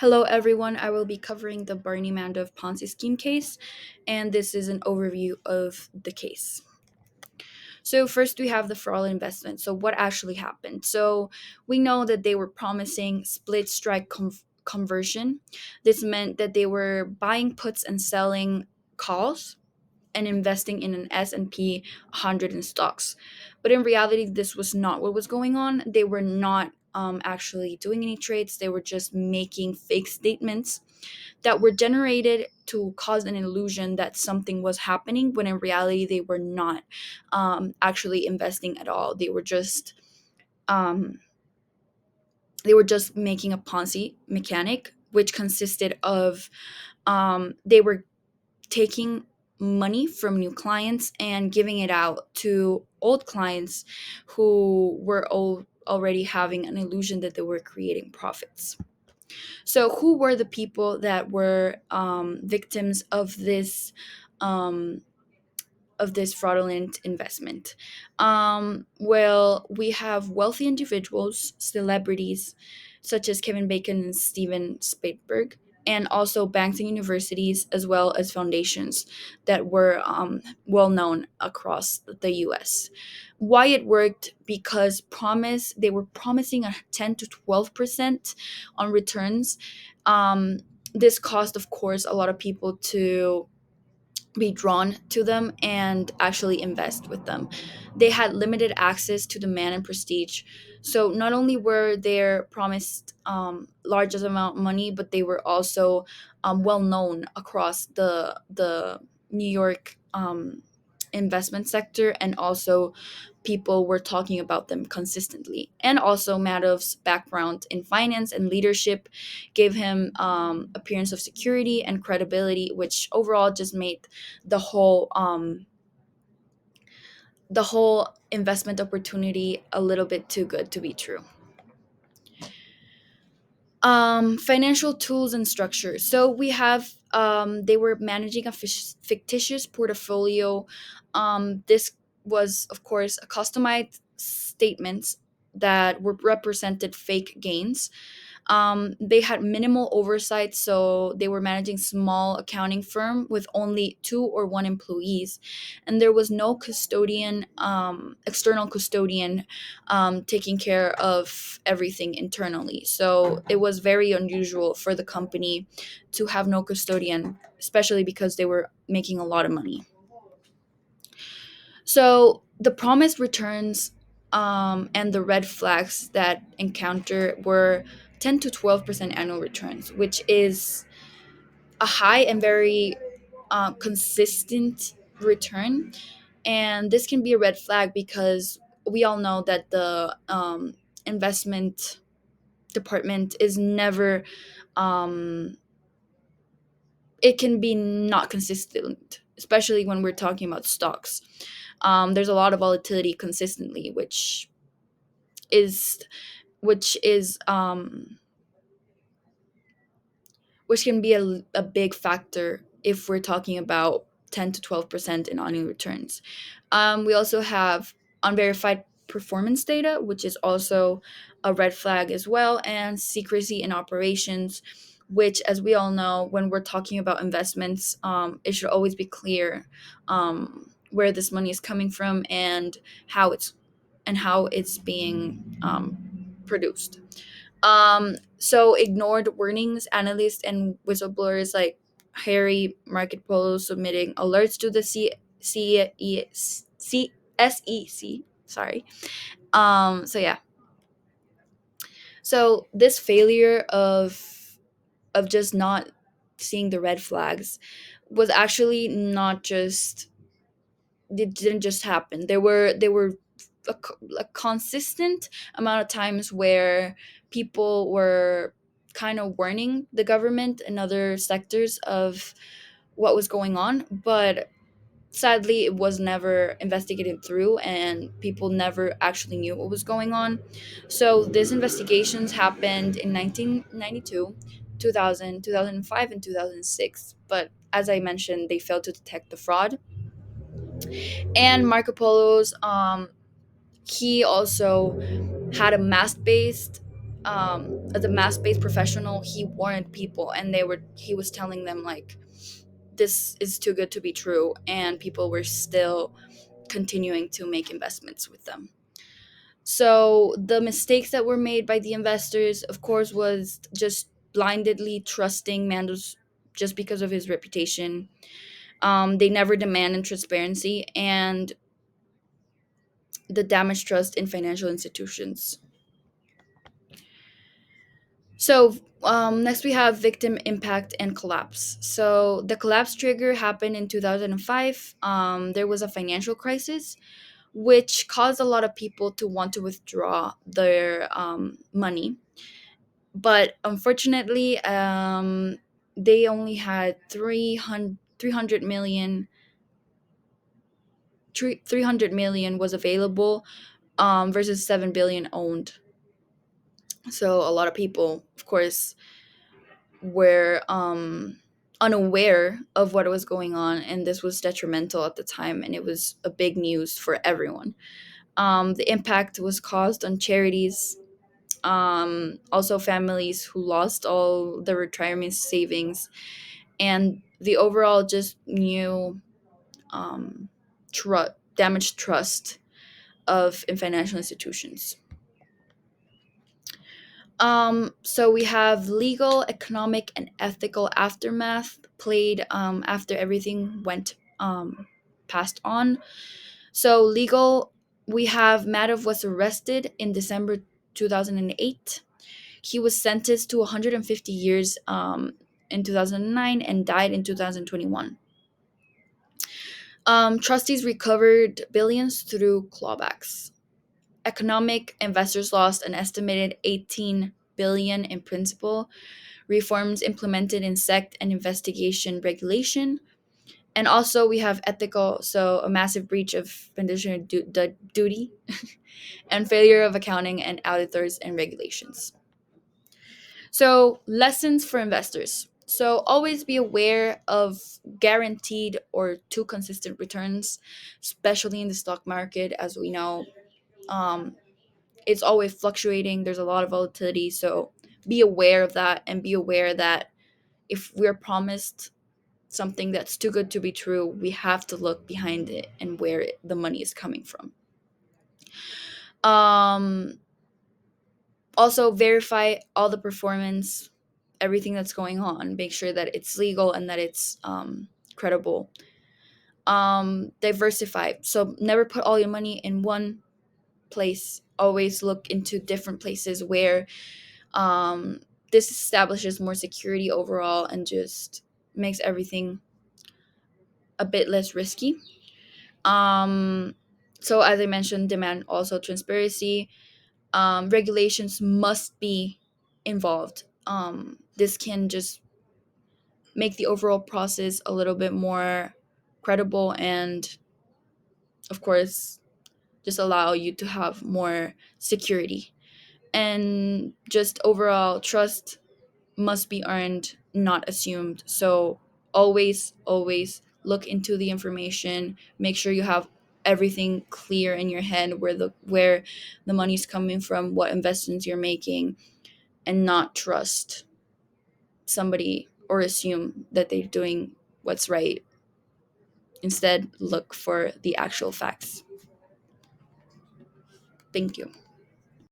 Hello, everyone. I will be covering the Bernie Madoff Ponzi scheme case, and this is an overview of the case. So, first, we have the fraud investment. So, what actually happened? So, we know that they were promising split strike conversion. This meant that they were buying puts and selling calls and investing in an S&P 100 in stocks. But in reality, this was not what was going on. They were not actually doing any trades. They were just making fake statements that were generated to cause an illusion that something was happening when in reality they were not actually investing at all. Um, they were just making a Ponzi mechanic, which consisted of they were taking money from new clients and giving it out to old clients who were already having an illusion that they were creating profits. So, who were the people that were victims um, of this fraudulent investment? Well, we have wealthy individuals, celebrities, such as Kevin Bacon and Steven Spielberg, and also banks and universities, as well as foundations that were well known across the U.S. Why it worked? Because they were promising a 10 to 12% on returns. Um, this caused, of course, a lot of people to be drawn to them and actually invest with them. They had limited access to demand and prestige. So not only were they promised largest amount of money, but they were also well known across the New York investment sector, and also people were talking about them consistently. And also Madoff's background in finance and leadership gave him appearance of security and credibility, which overall just made the whole um, the whole investment opportunity a little bit too good to be true. Financial tools and structure. So we have they were managing a fictitious portfolio. This was, of course, a customized statements that were represented fake gains. They had minimal oversight, so they were managing small accounting firm with only two or one employees, and there was no custodian, external custodian, taking care of everything internally. So it was very unusual for the company to have no custodian, especially because they were making a lot of money. So the promised returns and the red flags that encounter were 10 to 12% annual returns, which is a high and very consistent return. And this can be a red flag because we all know that the investment department is never, um, it can be not consistent, especially when we're talking about stocks. There's a lot of volatility consistently, is which is which can be a big factor if we're talking about 10 to 12% in annual returns. We also have unverified performance data, which is also a red flag as well, and secrecy in operations, which, as we all know, when we're talking about investments, it should always be clear where this money is coming from and how it's being produced. So ignored warnings, analysts and whistleblowers like Harry Market Polo submitting alerts to the SEC. Sorry. So yeah. So this failure of just not seeing the red flags was actually not just, it didn't just happen. There were a consistent amount of times where people were kind of warning the government and other sectors of what was going on, but sadly it was never investigated through and people never actually knew what was going on. So these investigations happened in 1992, 2000, 2005, and 2006, but as I mentioned, they failed to detect the fraud. And Marco Polo's he also had a mask based as a math-based professional, he warned people, and he was telling them like, this is too good to be true, and people were still continuing to make investments with them. So the mistakes that were made by the investors, of course, was just blindly trusting Mandos just because of his reputation. They never demanded transparency, and the damaged trust in financial institutions. So next we have victim impact and collapse. So the collapse trigger happened in 2005. There was a financial crisis, which caused a lot of people to want to withdraw their money. But unfortunately, they only had 300 million. 300 million was available, versus 7 billion owned. So a lot of people, of course, were unaware of what was going on, and this was detrimental at the time, and it was a big news for everyone. The impact was caused on charities, also families who lost all their retirement savings, and the overall just new damaged trust of in financial institutions. So we have legal, economic, and ethical aftermath played after everything went passed on. So legal, we have Madoff was arrested in December 2008. He was sentenced to 150 years in 2009 and died in 2021. Trustees recovered billions through clawbacks. Economic, investors lost an estimated 18 billion in principal. Reforms implemented in SEC and investigation regulation. And also we have ethical, so a massive breach of fiduciary duty and failure of accounting and auditors and regulations. So, lessons for investors. So, always be aware of guaranteed or too consistent returns, especially in the stock market. As we know, um, it's always fluctuating, there's a lot of volatility. So, be aware of that, and be aware that if we're promised something that's too good to be true, we have to look behind it and where the money is coming from. Um, Also, verify all the performance, everything that's going on. Make sure that it's legal and that it's credible. Diversify. So never put all your money in one place. Always look into different places where um, this establishes more security overall and just makes everything a bit less risky. Um, so as I mentioned, demand also transparency. Regulations must be involved. This can just make the overall process a little bit more credible, and of course just allow you to have more security, and just overall trust must be earned, not assumed. So always look into the information, make sure you have everything clear in your head, where the money's coming from, what investments you're making, and not trust somebody or assume that they're doing what's right. Instead, look for the actual facts. Thank you.